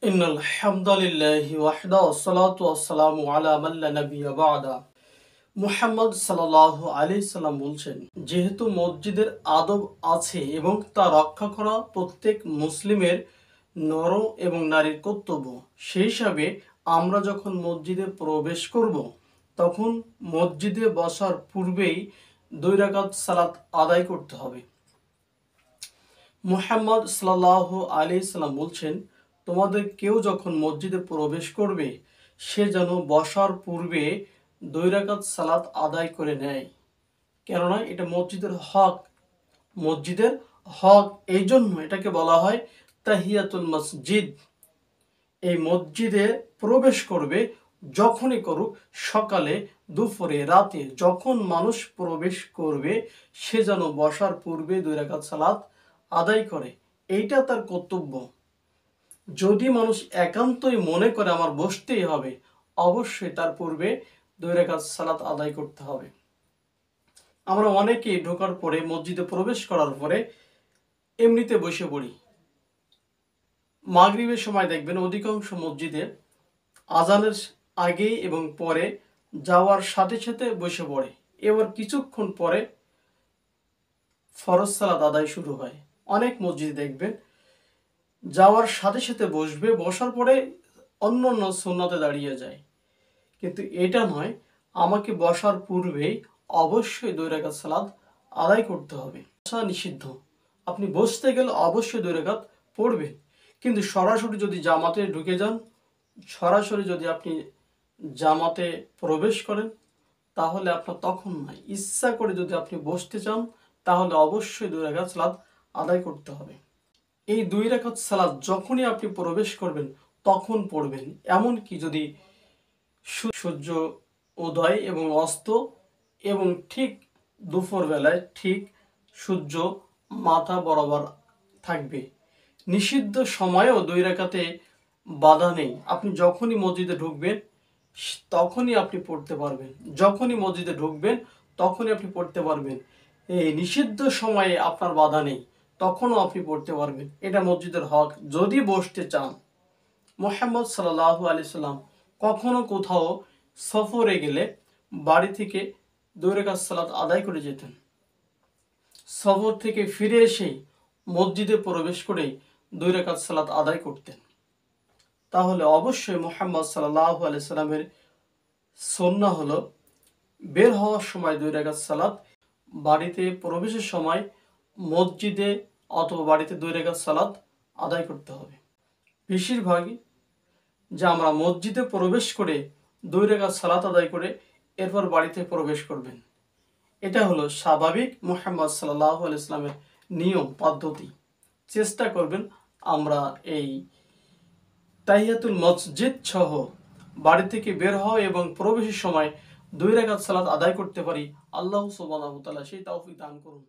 ইন্নাল হামদালিল্লাহি ওয়াহদা ওয়াসসালাতু ওয়াসসালামু আলা মান লা নাবিয়্যা বা'দা। মুহাম্মদ সাল্লাল্লাহু আলাইহি সাল্লাম বলছেন, যেহেতু মসজিদের আদব আছে এবং তা রক্ষা করা প্রত্যেক মুসলিমের নর এবং নারীর কর্তব্য, সেই হিসাবে আমরা যখন মসজিদে প্রবেশ করব তখন মসজিদে বসার পূর্বেই 2 রাকাত সালাত আদায় করতে হবে। মুহাম্মদ সাল্লাল্লাহু আলাইহি সাল্লাম বলছেন, তোমাদের কেউ যখন মসজিদে প্রবেশ করবে সে যেন বসার পূর্বে 2 রাকাত সালাত আদায় করে নেয়, কেননা এটা মসজিদের হক। মসজিদের হক, এই জন্য এটাকে বলা হয় তাহিয়াতুল মসজিদ। এই মসজিদে প্রবেশ করবে যখনই করুক, সকালে, দুপুরে, রাতে, যখন মানুষ প্রবেশ করবে সে যেন বসার পূর্বে 2 রাকাত সালাত আদায় করে, এইটা তার কর্তব্য। যদি মানুষ একান্তই মনে করে আমার বসতেই হবে, অবশ্যই তার পূর্বে 2 রাকাত সালাত আদায় করতে হবে। আমরা অনেকেই ঢোকার পরে, মসজিদে প্রবেশ করার পরে এমনিতে বসে পড়ি। মাগরিবের সময় দেখবেন অধিকাংশ মসজিদে আজানের আগে এবং পরে যাওয়ার সাথে সাথে বসে পড়ে, এবার কিছুক্ষণ পরে ফরজ সালাত আদায় শুরু হয়। অনেক মসজিদে দেখবেন যাওয়ার সাথে সাথে বসবে, বসার পরে অন্য অন্য সুন্নতে দাঁড়িয়ে যায়, কিন্তু এটা নয়। আমাকে বসার পূর্বেই অবশ্যই 2 রাকাত সালাত আদায় করতে হবে। বসা নিষিদ্ধ, আপনি বসতে গেলে অবশ্যই 2 রাকাত পড়বেন, কিন্তু সরাসরি যদি জামাতে ঢুকে যান, সরাসরি যদি আপনি জামাতে প্রবেশ করেন, তাহলে আপনার তখন নয়। ইচ্ছা করে যদি আপনি বসতে চান তাহলে অবশ্যই 2 রাকাত সালাত আদায় করতে হবে। এই 2 রাকাত সালাত যখনই আপনি প্রবেশ করবেন তখন পড়বেন। এমনকি যদি সূর্য উদয় এবং অস্ত এবং ঠিক দুপুর বেলায় ঠিক সূর্য মাথা বরাবর থাকবে, নিষিদ্ধ সময়েও 2 রাকাতে বাধা নেই। আপনি যখনই মসজিদে ঢুকবেন তখনই আপনি পড়তে পারবেন, যখনই মসজিদে ঢুকবেন তখনই আপনি পড়তে পারবেন। এই নিষিদ্ধ সময়ে আপনার বাধা নেই, তখনও আপনি পড়তে পারবেন। এটা মসজিদের হক। যদি বসতে চান, মুহাম্মদ সাল্লাল্লাহু আলাইহি সাল্লাম কখনো কোথাও সফরে গেলে বাড়ি থেকে 2 রাকাত সালাত আদায় করে যেতেন। সফর থেকে ফিরে এসেই মসজিদে প্রবেশ করে 2 রাকাত সালাত আদায় করতেন। তাহলে অবশ্যই মুহাম্মদ সাল্লাল্লাহু আলাইহি সাল্লামের সুন্নাহ হলো বের হওয়ার সময় 2 রাকাত সালাত, বাড়িতে প্রবেশের সময় মসজিদে অথবা বাড়িতে 2 রাকাত সালাত আদায় করতে হবে। বেশিরভাগই যে আমরা মসজিদে প্রবেশ করে 2 রাকাত সালাত আদায় করে এরপর বাড়িতে প্রবেশ করবেন, এটা হলো স্বাভাবিক মুহাম্মদ সাল্লাল্লাহু আলাইহি সাল্লামের নিয়ম পদ্ধতি। চেষ্টা করবেন আমরা এই তাহিয়াতুল মসজিদ সহ বাড়ি থেকে বের হওয়া এবং প্রবেশের সময় 2 রাকাত সালাত আদায় করতে পারি। আল্লাহ সুবহানাহু ওয়া তাআলা সেই তৌফিক দান করুন।